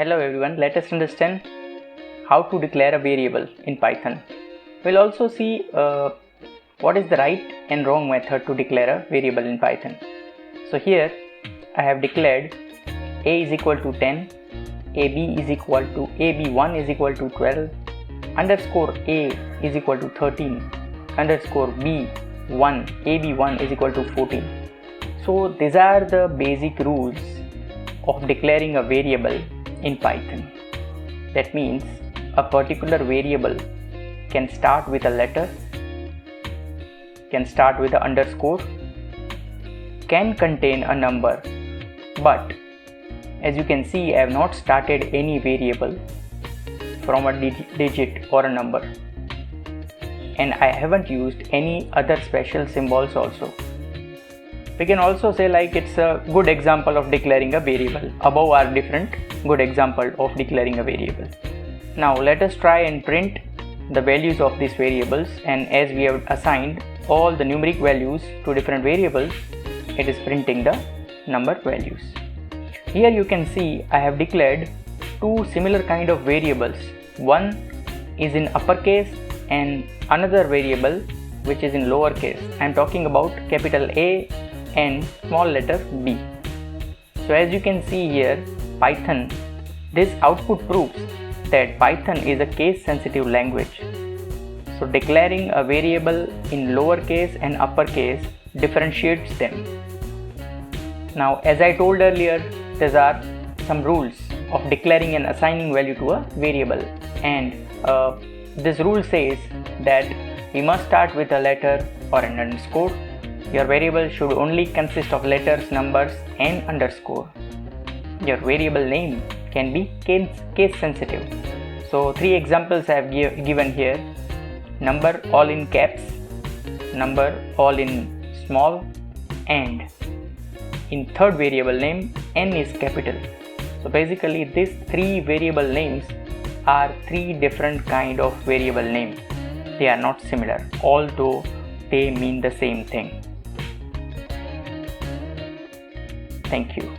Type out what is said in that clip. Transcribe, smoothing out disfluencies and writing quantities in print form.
Hello everyone, let us understand how to declare a variable in Python. We'll also see what is the right and wrong method to declare a variable in Python. So here I have declared a is equal to 10, ab1 is equal to 12, underscore a is equal to 13, underscore ab1 is equal to 14. So these are the basic rules of declaring a variable in Python. That means a particular variable can start with a letter, can start with an underscore, can contain a number, but as you can see I have not started any variable from a digit or a number, and I haven't used any other special symbols also. We can also say like it's a good example of declaring a variable. Above are different good example of declaring a variable. Now let us try and print the values of these variables, and as we have assigned all the numeric values to different variables, it is printing the number values. Here you can see I have declared two similar kind of variables. One is in uppercase and another variable which is in lowercase. I am talking about capital A and small letter b. So as you can see here, Python, this output proves that Python is a case sensitive language. So declaring a variable in lowercase and uppercase differentiates them. Now as I told earlier, there are some rules of declaring and assigning value to a variable, and this rule says that we must start with a letter or an underscore. Your variable should only consist of letters, numbers and underscore. Your variable name can be case sensitive. So three examples I have given here: number all in caps, number all in small, and in third variable name n is capital. So basically these three variable names are three different kind of variable names. They are not similar, although they mean the same thing. Thank you.